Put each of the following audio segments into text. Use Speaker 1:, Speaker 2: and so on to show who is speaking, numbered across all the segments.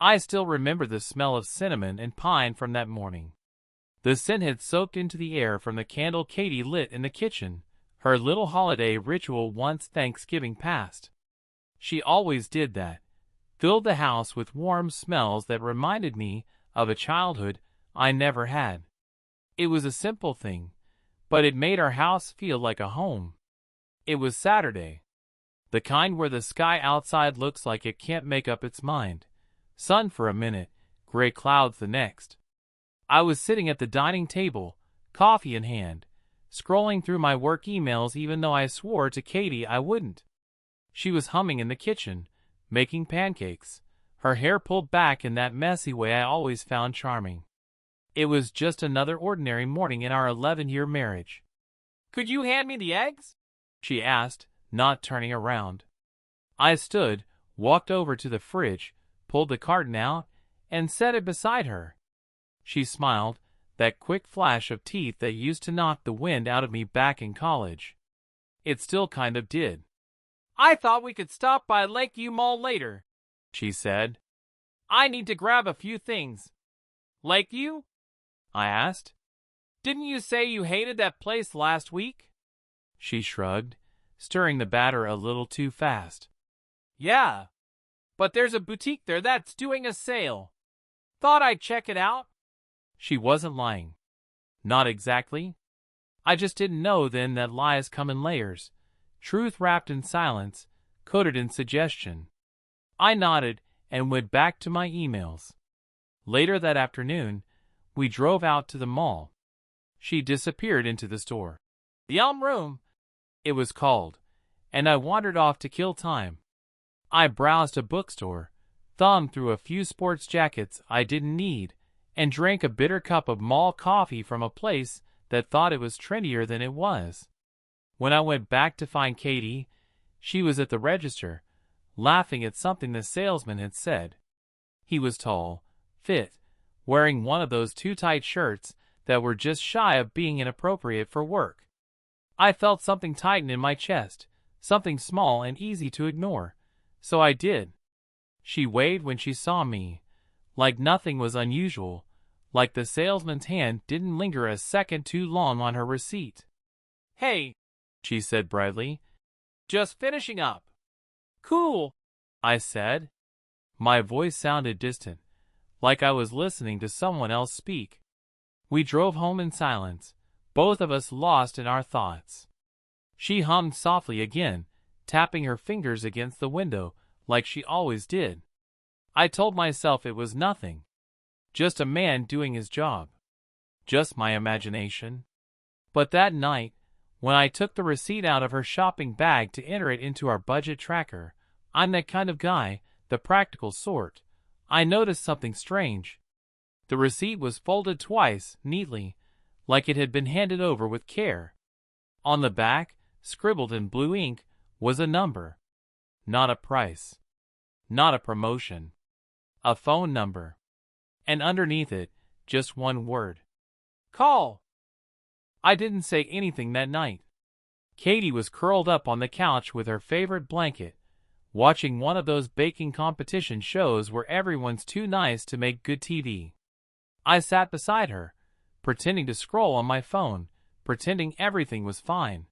Speaker 1: I still remember the smell of cinnamon and pine from that morning. The scent had soaked into the air from the candle Katie lit in the kitchen, her little holiday ritual once Thanksgiving passed. She always did that, filled the house with warm smells that reminded me of a childhood I never had. It was a simple thing, but it made our house feel like a home. It was Saturday, the kind where the sky outside looks like it can't make up its mind. Sun for a minute, gray clouds the next. I was sitting at the dining table, coffee in hand, scrolling through my work emails even though I swore to Katie I wouldn't. She was humming in the kitchen, making pancakes, her hair pulled back in that messy way I always found charming. It was just another ordinary morning in our 11-year marriage. "Could you hand me the eggs?" she asked, not turning around. I stood, walked over to the fridge, pulled the carton out, and set it beside her. She smiled, that quick flash of teeth that used to knock the wind out of me back in college. It still kind of did. "I thought we could stop by Lakeview Mall later," she said. "I need to grab a few things." "Lakeview?" I asked. "Didn't you say you hated that place last week?" She shrugged, stirring the batter a little too fast. "Yeah, but there's a boutique there that's doing a sale. Thought I'd check it out." She wasn't lying. Not exactly. I just didn't know then that lies come in layers, truth wrapped in silence, coated in suggestion. I nodded and went back to my emails. Later that afternoon, we drove out to the mall. She disappeared into the store. The Elm Room, it was called, and I wandered off to kill time. I browsed a bookstore, thumbed through a few sports jackets I didn't need, and drank a bitter cup of mall coffee from a place that thought it was trendier than it was. When I went back to find Katie, she was at the register, laughing at something the salesman had said. He was tall, fit, wearing one of those too-tight shirts that were just shy of being inappropriate for work. I felt something tighten in my chest, something small and easy to ignore, so I did. She waved when she saw me, like nothing was unusual, like the salesman's hand didn't linger a second too long on her receipt. "Hey," she said brightly, "just finishing up." "Cool," I said. My voice sounded distant, like I was listening to someone else speak. We drove home in silence, both of us lost in our thoughts. She hummed softly again, tapping her fingers against the window like she always did. I told myself it was nothing. Just a man doing his job. Just my imagination. But that night, when I took the receipt out of her shopping bag to enter it into our budget tracker, I'm that kind of guy, the practical sort, I noticed something strange. The receipt was folded twice, neatly, like it had been handed over with care. On the back, scribbled in blue ink, was a number. Not a price. Not a promotion. A phone number. And underneath it, just one word. Call. I didn't say anything that night. Katie was curled up on the couch with her favorite blanket, watching one of those baking competition shows where everyone's too nice to make good TV. I sat beside her, pretending to scroll on my phone, pretending everything was fine.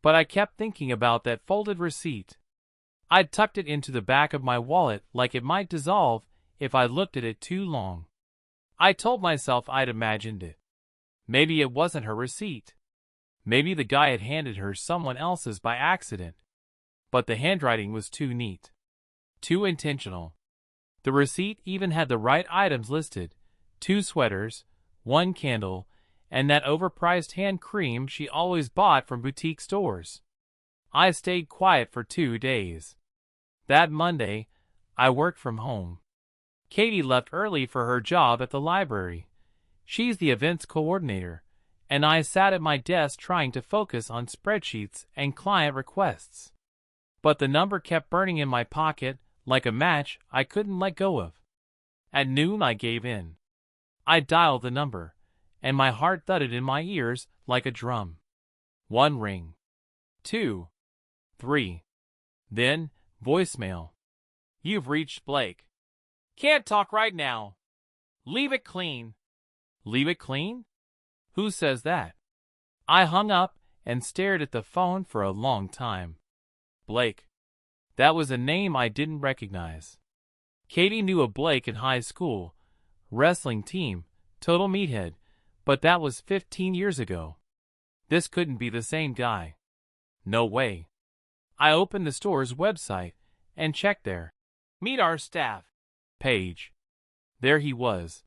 Speaker 1: But I kept thinking about that folded receipt. I'd tucked it into the back of my wallet like it might dissolve if I looked at it too long. I told myself I'd imagined it. Maybe it wasn't her receipt. Maybe the guy had handed her someone else's by accident. But the handwriting was too neat. Too intentional. The receipt even had the right items listed: 2 sweaters, 1 candle, and that overpriced hand cream she always bought from boutique stores. I stayed quiet for 2 days. That Monday, I worked from home. Katie left early for her job at the library. She's the events coordinator, and I sat at my desk trying to focus on spreadsheets and client requests. But the number kept burning in my pocket like a match I couldn't let go of. At noon I gave in. I dialed the number, and my heart thudded in my ears like a drum. 1 ring. 2. 3. Then, voicemail. "You've reached Blake. Can't talk right now. Leave it clean. Leave it clean? Who says that? I hung up and stared at the phone for a long time. Blake. That was a name I didn't recognize. Katie knew a Blake in high school. Wrestling team, total meathead, but that was 15 years ago. This couldn't be the same guy. No way. I opened the store's website and checked their Meet Our Staff page. There he was,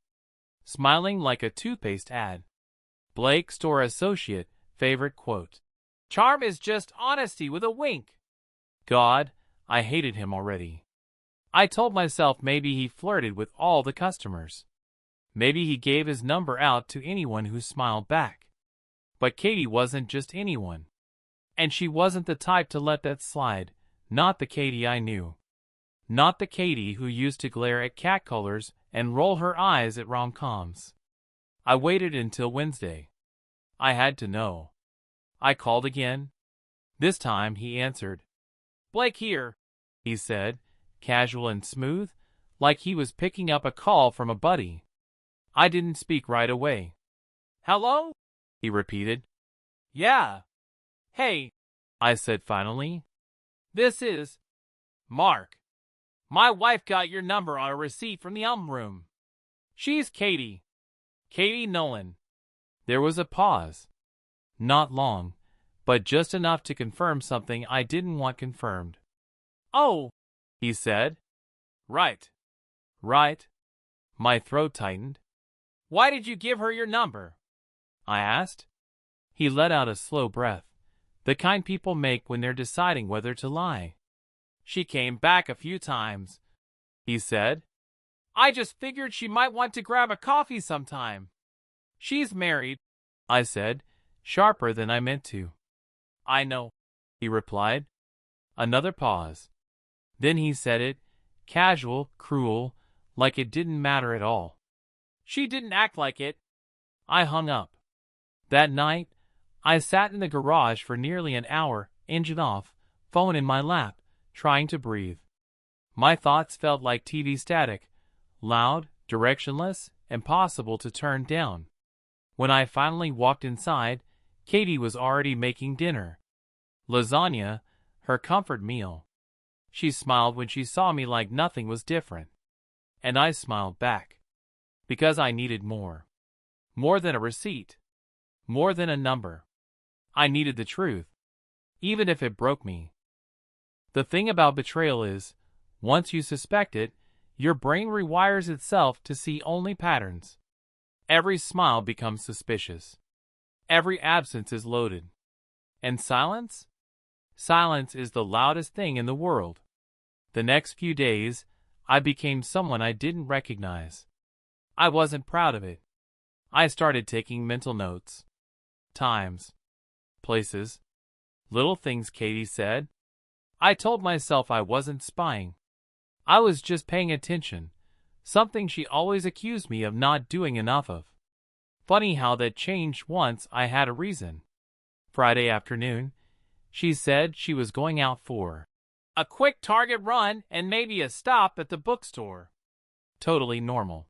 Speaker 1: smiling like a toothpaste ad. Blake, store associate, favorite quote. Charm is just honesty with a wink. God, I hated him already. I told myself maybe he flirted with all the customers. Maybe he gave his number out to anyone who smiled back. But Katie wasn't just anyone. And she wasn't the type to let that slide, not the Katie I knew. Not the Katie who used to glare at catcallers and roll her eyes at rom-coms. I waited until Wednesday. I had to know. I called again. This time he answered. Blake here, he said, casual and smooth, like he was picking up a call from a buddy. I didn't speak right away. Hello? He repeated. Yeah. Hey, I said finally. This is Mark. My wife got your number on a receipt from the room. She's Katie. Katie Nolan. There was a pause. Not long, but just enough to confirm something I didn't want confirmed. Oh, he said. Right. Right. My throat tightened. Why did you give her your number? I asked. He let out a slow breath, the kind people make when they're deciding whether to lie. She came back a few times, he said. I just figured she might want to grab a coffee sometime. She's married, I said, sharper than I meant to. I know, he replied. Another pause. Then he said it, casual, cruel, like it didn't matter at all. She didn't act like it. I hung up. That night, I sat in the garage for nearly an hour, engine off, phone in my lap, trying to breathe. My thoughts felt like TV static, loud, directionless, impossible to turn down. When I finally walked inside, Katie was already making dinner. Lasagna, her comfort meal. She smiled when she saw me like nothing was different. And I smiled back. Because I needed more. More than a receipt. More than a number. I needed the truth. Even if it broke me. The thing about betrayal is, once you suspect it, your brain rewires itself to see only patterns. Every smile becomes suspicious. Every absence is loaded. And silence? Silence is the loudest thing in the world. The next few days, I became someone I didn't recognize. I wasn't proud of it. I started taking mental notes. Times. Places. Little things Katie said. I told myself I wasn't spying. I was just paying attention, something she always accused me of not doing enough of. Funny how that changed once I had a reason. Friday afternoon, she said she was going out for a quick Target run and maybe a stop at the bookstore. Totally normal.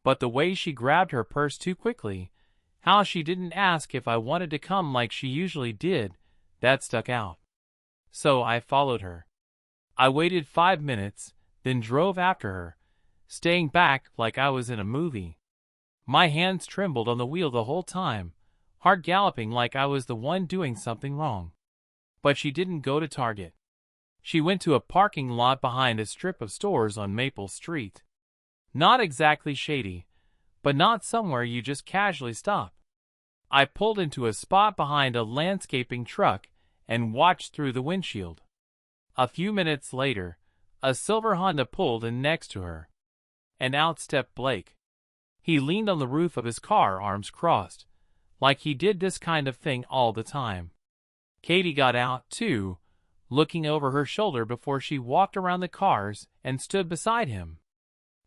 Speaker 1: But the way she grabbed her purse too quickly, how she didn't ask if I wanted to come like she usually did, that stuck out. So I followed her. I waited 5 minutes, then drove after her, staying back like I was in a movie. My hands trembled on the wheel the whole time, heart galloping like I was the one doing something wrong. But she didn't go to Target. She went to a parking lot behind a strip of stores on Maple Street. Not exactly shady, but not somewhere you just casually stop. I pulled into a spot behind a landscaping truck and watched through the windshield. A few minutes later, a silver Honda pulled in next to her. And out stepped Blake. He leaned on the roof of his car, arms crossed, like he did this kind of thing all the time. Katie got out, too, looking over her shoulder before she walked around the cars and stood beside him.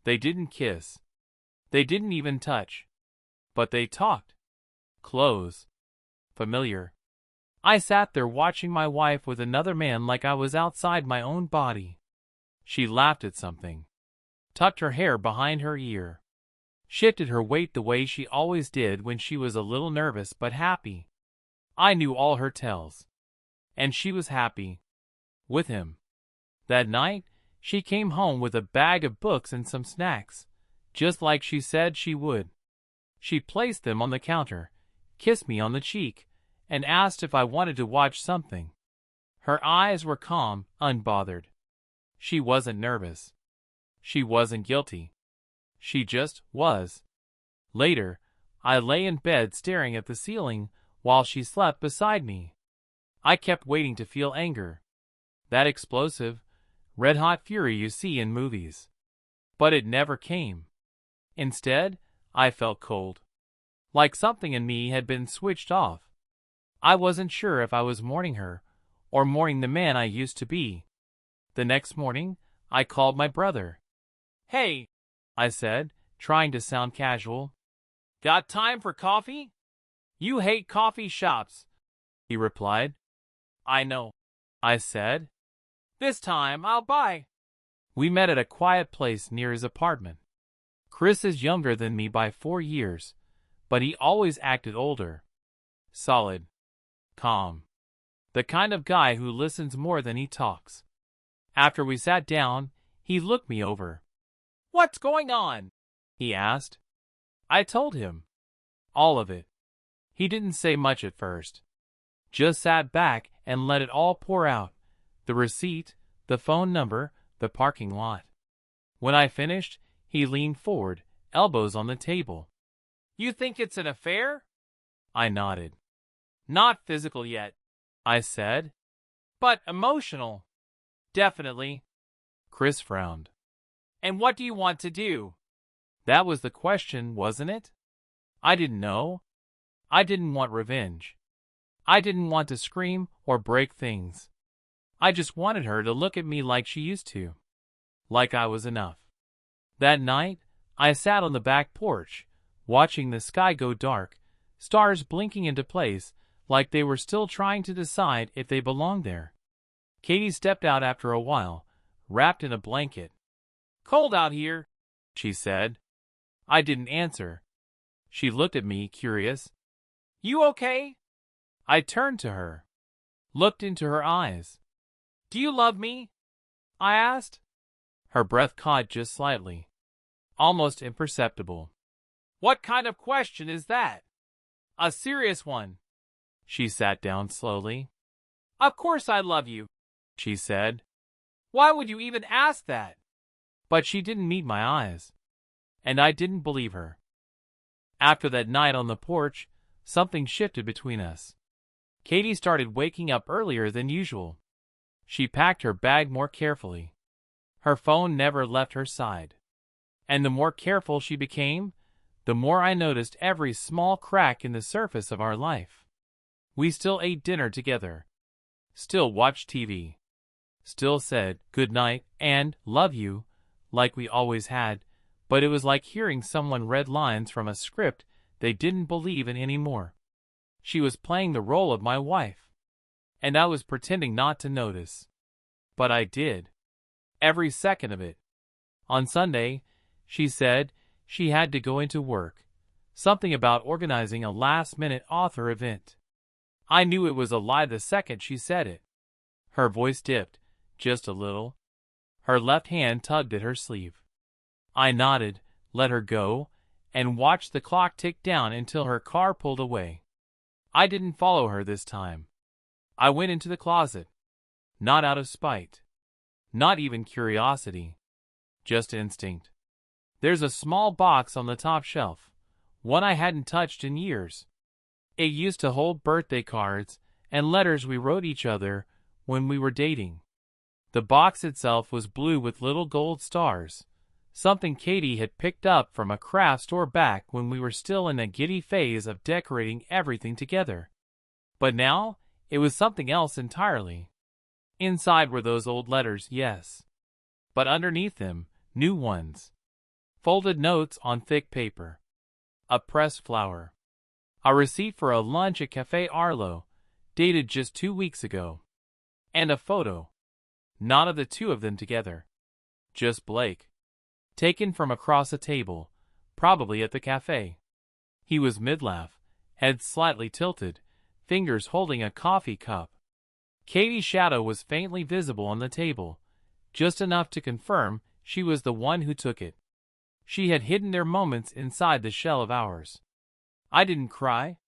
Speaker 1: They didn't kiss. They didn't even touch. But they talked. Close. Familiar. I sat there watching my wife with another man like I was outside my own body. She laughed at something. tucked her hair behind her ear, shifted her weight the way she always did when she was a little nervous but happy. I knew all her tells. And she was happy. With him. That night, she came home with a bag of books and some snacks, just like she said she would. She placed them on the counter, kissed me on the cheek, and asked if I wanted to watch something. Her eyes were calm, unbothered. She wasn't nervous. She wasn't guilty. She just was. Later, I lay in bed staring at the ceiling while she slept beside me. I kept waiting to feel anger. That explosive, red-hot fury you see in movies. But it never came. Instead, I felt cold. Like something in me had been switched off. I wasn't sure if I was mourning her or mourning the man I used to be. The next morning, I called my brother. "Hey," I said, trying to sound casual. "Got time for coffee?" "You hate coffee shops," he replied. "I know," I said. "This time I'll buy." We met at a quiet place near his apartment. Chris is younger than me by 4 years, but he always acted older. Solid. Calm. The kind of guy who listens more than he talks. After we sat down, he looked me over. "What's going on?" he asked. I told him. All of it. He didn't say much at first. Just sat back and let it all pour out. The receipt, the phone number, the parking lot. When I finished, he leaned forward, elbows on the table. "You think it's an affair?" I nodded. "Not physical yet," I said. "But emotional." "Definitely." Chris frowned. "And what do you want to do?" That was the question, wasn't it? I didn't know. I didn't want revenge. I didn't want to scream or break things. I just wanted her to look at me like she used to. Like I was enough. That night, I sat on the back porch, watching the sky go dark, stars blinking into place like they were still trying to decide if they belonged there. Katie stepped out after a while, wrapped in a blanket. "Cold out here," she said. I didn't answer. She looked at me, curious. "You okay?" I turned to her, looked into her eyes. "Do you love me?" I asked. Her breath caught just slightly, almost imperceptible. "What kind of question is that?" "A serious one." She sat down slowly. "Of course I love you," she said. "Why would you even ask that?" But she didn't meet my eyes, and I didn't believe her. After that night on the porch, something shifted between us. Katie started waking up earlier than usual. She packed her bag more carefully. Her phone never left her side. And the more careful she became, the more I noticed every small crack in the surface of our life. We still ate dinner together, still watched TV, still said good night and love you like we always had, but it was like hearing someone read lines from a script they didn't believe in anymore. She was playing the role of my wife, and I was pretending not to notice. But I did. Every second of it. On Sunday, she said she had to go into work. Something about organizing a last-minute author event. I knew it was a lie the second she said it. Her voice dipped, just a little. Her left hand tugged at her sleeve. I nodded, let her go, and watched the clock tick down until her car pulled away. I didn't follow her this time. I went into the closet. Not out of spite. Not even curiosity. Just instinct. There's a small box on the top shelf, one I hadn't touched in years. It used to hold birthday cards and letters we wrote each other when we were dating. The box itself was blue with little gold stars, something Katie had picked up from a craft store back when we were still in a giddy phase of decorating everything together. But now, it was something else entirely. Inside were those old letters, yes. But underneath them, new ones. Folded notes on thick paper. A pressed flower. A receipt for a lunch at Café Arlo, dated just 2 weeks ago. And a photo. Not of the two of them together. Just Blake. taken from across a table, probably at the cafe. He was mid-laugh, head slightly tilted, fingers holding a coffee cup. Katie's shadow was faintly visible on the table, just enough to confirm she was the one who took it. She had hidden their moments inside the shell of ours. I didn't cry.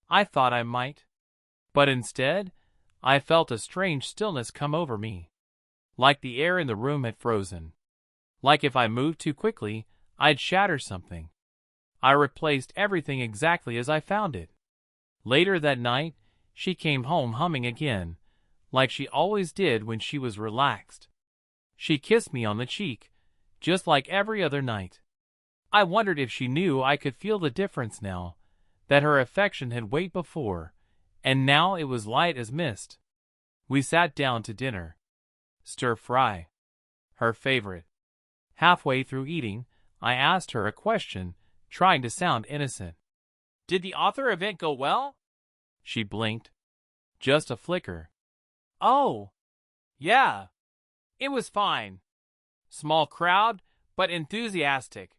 Speaker 1: I thought I might. But instead, I felt a strange stillness come over me. Like the air in the room had frozen. Like if I moved too quickly, I'd shatter something. I replaced everything exactly as I found it. Later that night, she came home humming again, like she always did when she was relaxed. She kissed me on the cheek, just like every other night. I wondered if she knew I could feel the difference now, that her affection had weight before, and now it was light as mist. We sat down to dinner. Stir fry. Her favorite. Halfway through eating, I asked her a question, trying to sound innocent. "Did the author event go well?" She blinked. Just a flicker. "Oh, yeah. It was fine. Small crowd, but enthusiastic."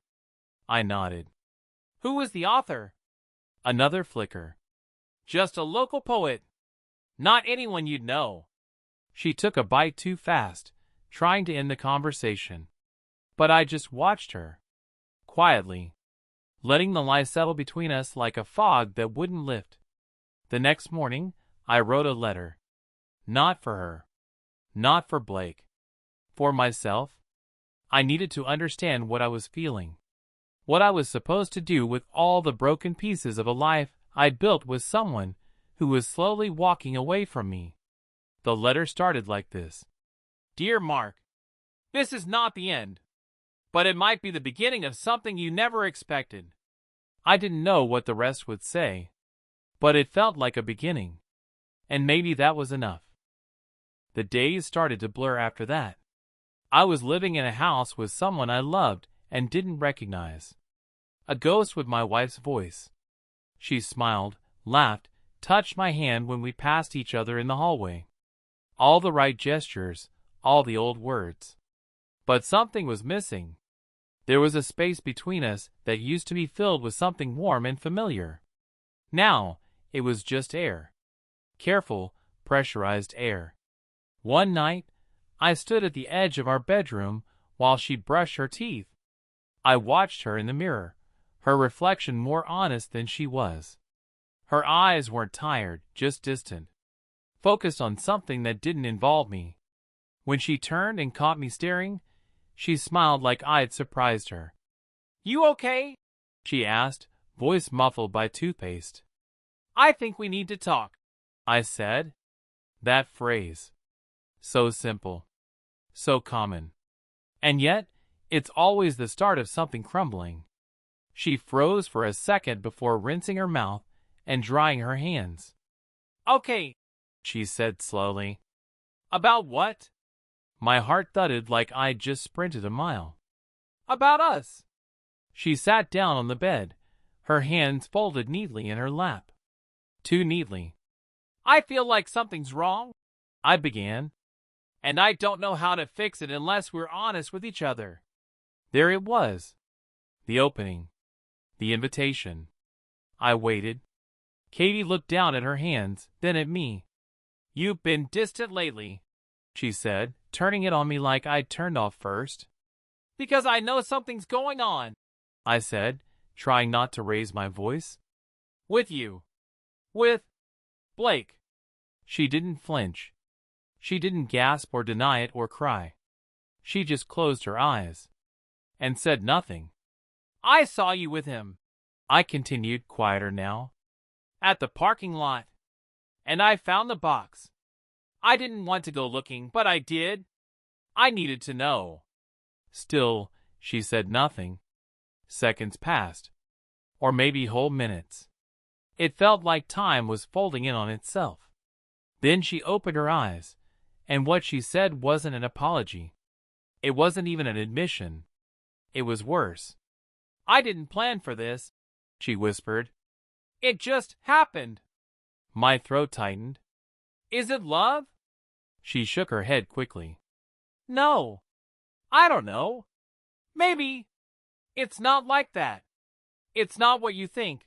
Speaker 1: I nodded. "Who was the author?" Another flicker. "Just a local poet. Not anyone you'd know." She took a bite too fast, trying to end the conversation. But I just watched her. Quietly. Letting the lie settle between us like a fog that wouldn't lift. The next morning, I wrote a letter. Not for her. Not for Blake. For myself. I needed to understand what I was feeling. What I was supposed to do with all the broken pieces of a life I'd built with someone who was slowly walking away from me. The letter started like this. "Dear Mark, this is not the end, but it might be the beginning of something you never expected." I didn't know what the rest would say, but it felt like a beginning. And maybe that was enough. The days started to blur after that. I was living in a house with someone I loved and didn't recognize. A ghost with my wife's voice. She smiled, laughed, touched my hand when we passed each other in the hallway. All the right gestures, all the old words. But something was missing. There was a space between us that used to be filled with something warm and familiar. Now, it was just air. Careful, pressurized air. One night, I stood at the edge of our bedroom while she brushed her teeth. I watched her in the mirror, her reflection more honest than she was. Her eyes weren't tired, just distant, focused on something that didn't involve me. When she turned and caught me staring, she smiled like I'd surprised her. "You okay?" she asked, voice muffled by toothpaste. "I think we need to talk," I said. That phrase. So simple. So common. And yet, it's always the start of something crumbling. She froze for a second before rinsing her mouth and drying her hands. "Okay," she said slowly. "About what?" My heart thudded like I'd just sprinted a mile. "About us." She sat down on the bed, her hands folded neatly in her lap. Too neatly. "I feel like something's wrong," I began. "And I don't know how to fix it unless we're honest with each other." There it was. The opening. The invitation. I waited. Katie looked down at her hands, then at me. "You've been distant lately," she said, turning it on me like I'd turned off first. "Because I know something's going on," I said, trying not to raise my voice. "With you. With Blake." She didn't flinch. She didn't gasp or deny it or cry. She just closed her eyes. And said nothing. "I saw you with him," I continued, quieter now. "At the parking lot. And I found the box. I didn't want to go looking, but I did. I needed to know." Still, she said nothing. Seconds passed. Or maybe whole minutes. It felt like time was folding in on itself. Then she opened her eyes, and what she said wasn't an apology. It wasn't even an admission. It was worse. "I didn't plan for this," she whispered. "It just happened." My throat tightened. "Is it love?" She shook her head quickly. "No. I don't know. Maybe. It's not like that. It's not what you think.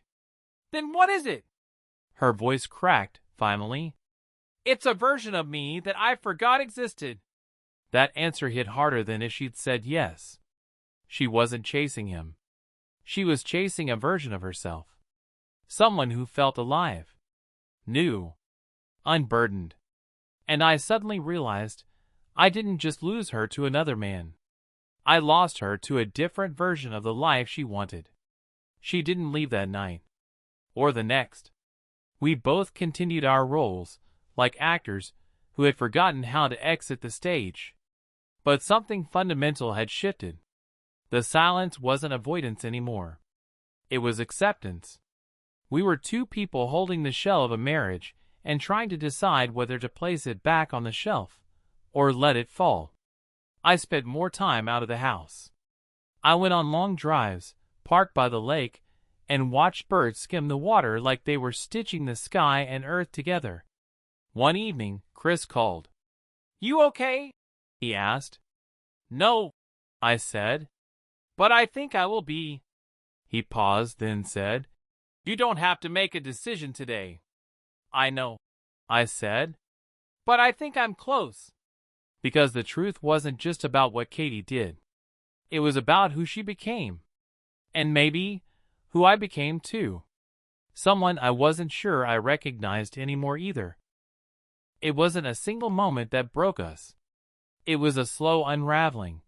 Speaker 1: Then what is it? Her voice cracked, finally. It's a version of me that I forgot existed. That answer hit harder than if she'd said yes. She wasn't chasing him. She was chasing a version of herself. Someone who felt alive. New. Unburdened. And I suddenly realized I didn't just lose her to another man. I lost her to a different version of the life she wanted. She didn't leave that night. Or the next. We both continued our roles, like actors who had forgotten how to exit the stage. But something fundamental had shifted. The silence wasn't avoidance anymore. It was acceptance. We were two people holding the shell of a marriage and trying to decide whether to place it back on the shelf or let it fall. I spent more time out of the house. I went on long drives, parked by the lake, and watched birds skim the water like they were stitching the sky and earth together. One evening, Chris called. "You okay?" he asked. "No," I said. "But I think I will be." He paused, then said, "You don't have to make a decision today." "I know," I said. "But I think I'm close." Because the truth wasn't just about what Katie did. It was about who she became. And maybe who I became too. Someone I wasn't sure I recognized anymore either. It wasn't a single moment that broke us. It was a slow unraveling,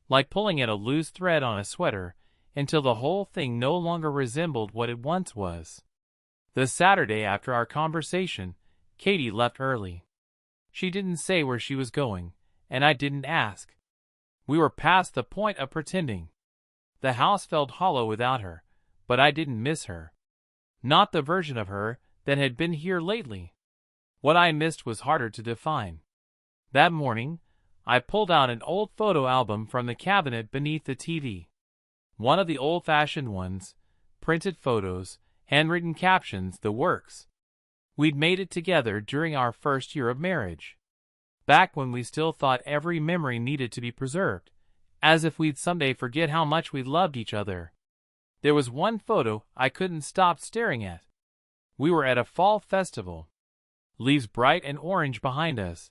Speaker 1: like pulling at a loose thread on a sweater until the whole thing no longer resembled what it once was. The Saturday after our conversation, Katie left early. She didn't say where she was going, and I didn't ask. We were past the point of pretending. The house felt hollow without her, but I didn't miss her. Not the version of her that had been here lately. What I missed was harder to define. That morning, I pulled out an old photo album from the cabinet beneath the TV. One of the old-fashioned ones, printed photos, handwritten captions, the works. We'd made it together during our first year of marriage. Back when we still thought every memory needed to be preserved, as if we'd someday forget how much we loved each other. There was one photo I couldn't stop staring at. We were at a fall festival. Leaves bright and orange behind us.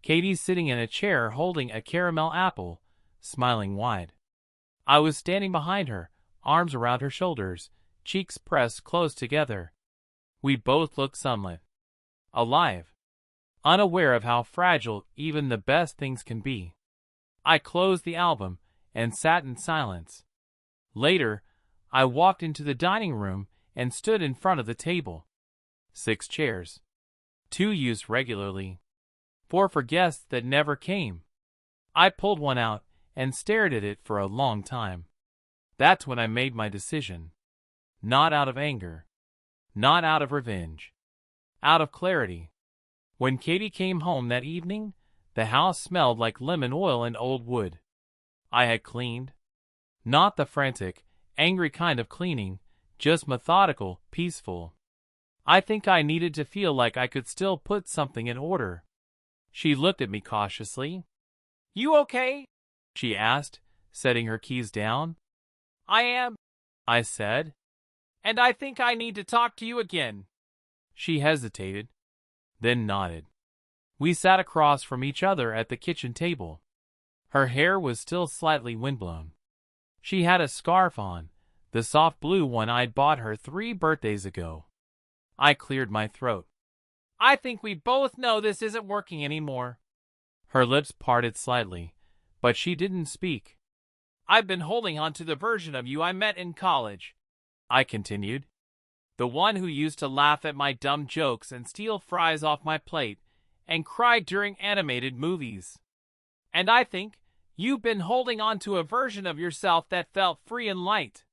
Speaker 1: Katie sitting in a chair holding a caramel apple, smiling wide. I was standing behind her, arms around her shoulders, cheeks pressed close together. We both looked sunlit. Alive. Unaware of how fragile even the best things can be. I closed the album and sat in silence. Later, I walked into the dining room and stood in front of the table. 6 chairs. 2 used regularly. 4 for guests that never came. I pulled one out and stared at it for a long time. That's when I made my decision. Not out of anger. Not out of revenge. Out of clarity. When Katie came home that evening, the house smelled like lemon oil and old wood. I had cleaned. Not the frantic, angry kind of cleaning, just methodical, peaceful. I think I needed to feel like I could still put something in order. She looked at me cautiously. "You okay?" she asked, setting her keys down. "I am," I said. "And I think I need to talk to you again." She hesitated, then nodded. We sat across from each other at the kitchen table. Her hair was still slightly windblown. She had a scarf on, the soft blue one I'd bought her 3 birthdays ago. I cleared my throat. "I think we both know this isn't working anymore." Her lips parted slightly, but she didn't speak. "I've been holding on to the version of you I met in college," I continued. "The one who used to laugh at my dumb jokes and steal fries off my plate and cry during animated movies. And I think you've been holding on to a version of yourself that felt free and light.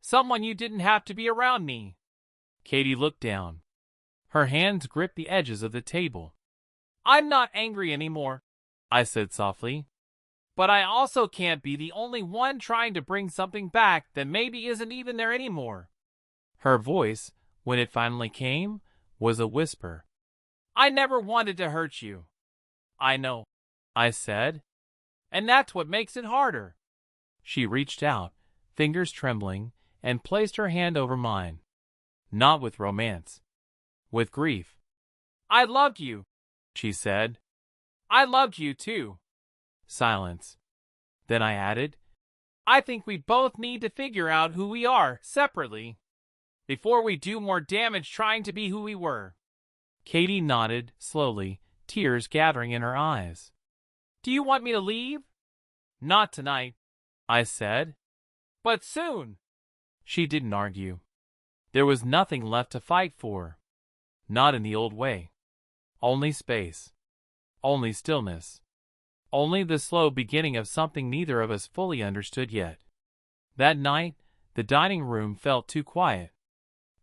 Speaker 1: Someone you didn't have to be around me." Katie looked down. Her hands gripped the edges of the table. "I'm not angry anymore," I said softly. "But I also can't be the only one trying to bring something back that maybe isn't even there anymore." Her voice, when it finally came, was a whisper. "I never wanted to hurt you." "I know," I said. "And that's what makes it harder." She reached out, fingers trembling, and placed her hand over mine. Not with romance. With grief. "I loved you," she said. "I loved you too." Silence. Then I added, "I think we both need to figure out who we are, separately, before we do more damage trying to be who we were." Katie nodded, slowly, tears gathering in her eyes. "Do you want me to leave?" "Not tonight," I said. "But soon." She didn't argue. There was nothing left to fight for. Not in the old way. Only space. Only stillness. Only the slow beginning of something neither of us fully understood yet. That night, the dining room felt too quiet.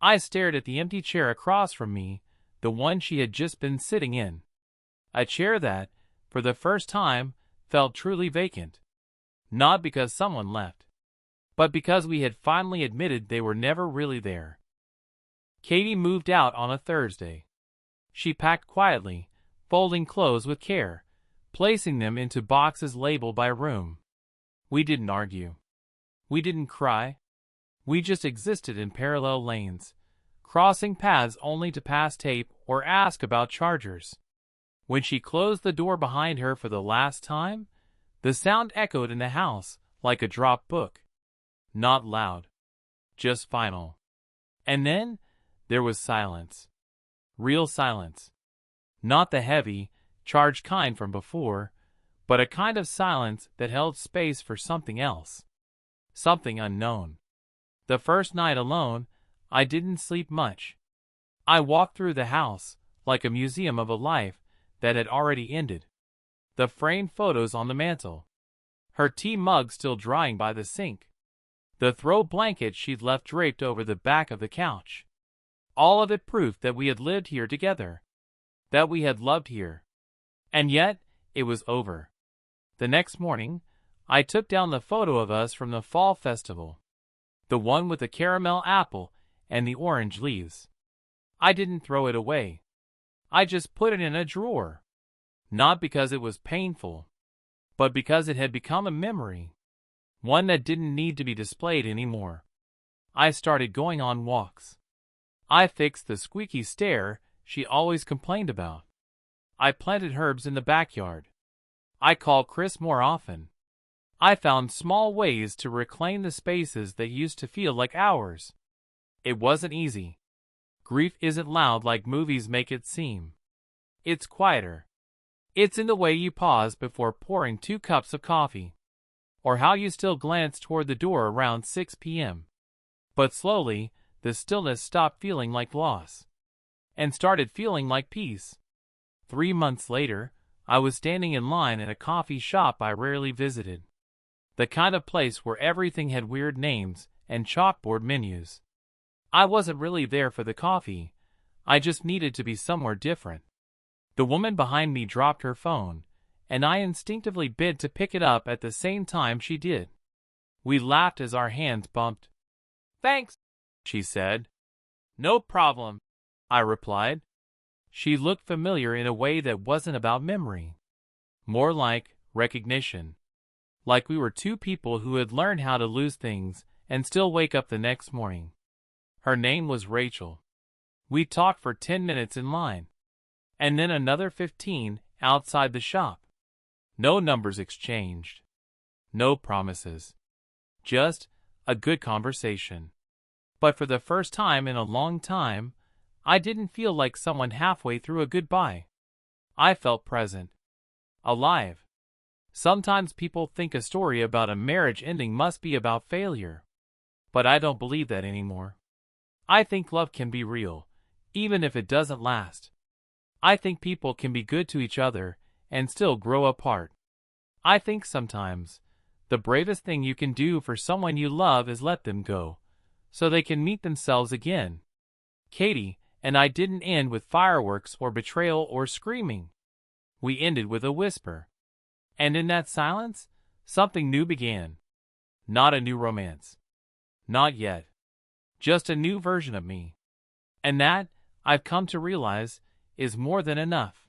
Speaker 1: I stared at the empty chair across from me, the one she had just been sitting in. A chair that, for the first time, felt truly vacant. Not because someone left, but because we had finally admitted they were never really there. Katie moved out on a Thursday. She packed quietly, folding clothes with care, placing them into boxes labeled by room. We didn't argue. We didn't cry. We just existed in parallel lanes, crossing paths only to pass tape or ask about chargers. When she closed the door behind her for the last time, the sound echoed in the house like a dropped book. Not loud, just final. And then there was silence. Real silence. Not the heavy, charged kind from before, but a kind of silence that held space for something else. Something unknown. The first night alone, I didn't sleep much. I walked through the house like a museum of a life that had already ended. The framed photos on the mantel. Her tea mug still drying by the sink. The throw blanket she'd left draped over the back of the couch. All of it proof that we had lived here together. That we had loved here. And yet, it was over. The next morning, I took down the photo of us from the fall festival. The one with the caramel apple and the orange leaves. I didn't throw it away. I just put it in a drawer. Not because it was painful, but because it had become a memory. One that didn't need to be displayed anymore. I started going on walks. I fixed the squeaky stair she always complained about. I planted herbs in the backyard. I called Chris more often. I found small ways to reclaim the spaces that used to feel like ours. It wasn't easy. Grief isn't loud like movies make it seem. It's quieter. It's in the way you pause before pouring 2 cups of coffee. Or how you still glance toward the door around 6 p.m. But slowly, the stillness stopped feeling like loss. And started feeling like peace. 3 months later, I was standing in line at a coffee shop I rarely visited. The kind of place where everything had weird names and chalkboard menus. I wasn't really there for the coffee. I just needed to be somewhere different. The woman behind me dropped her phone, and I instinctively bid to pick it up at the same time she did. We laughed as our hands bumped. "Thanks," she said. "No problem," I replied. She looked familiar in a way that wasn't about memory. More like recognition. Like we were 2 people who had learned how to lose things and still wake up the next morning. Her name was Rachel. We talked for 10 minutes in line. And then another 15 outside the shop. No numbers exchanged. No promises. Just a good conversation. But for the first time in a long time, I didn't feel like someone halfway through a goodbye. I felt present. Alive. Sometimes people think a story about a marriage ending must be about failure. But I don't believe that anymore. I think love can be real, even if it doesn't last. I think people can be good to each other and still grow apart. I think sometimes the bravest thing you can do for someone you love is let them go, so they can meet themselves again. Katie and I didn't end with fireworks or betrayal or screaming. We ended with a whisper. And in that silence, something new began. Not a new romance. Not yet. Just a new version of me. And that, I've come to realize, is more than enough.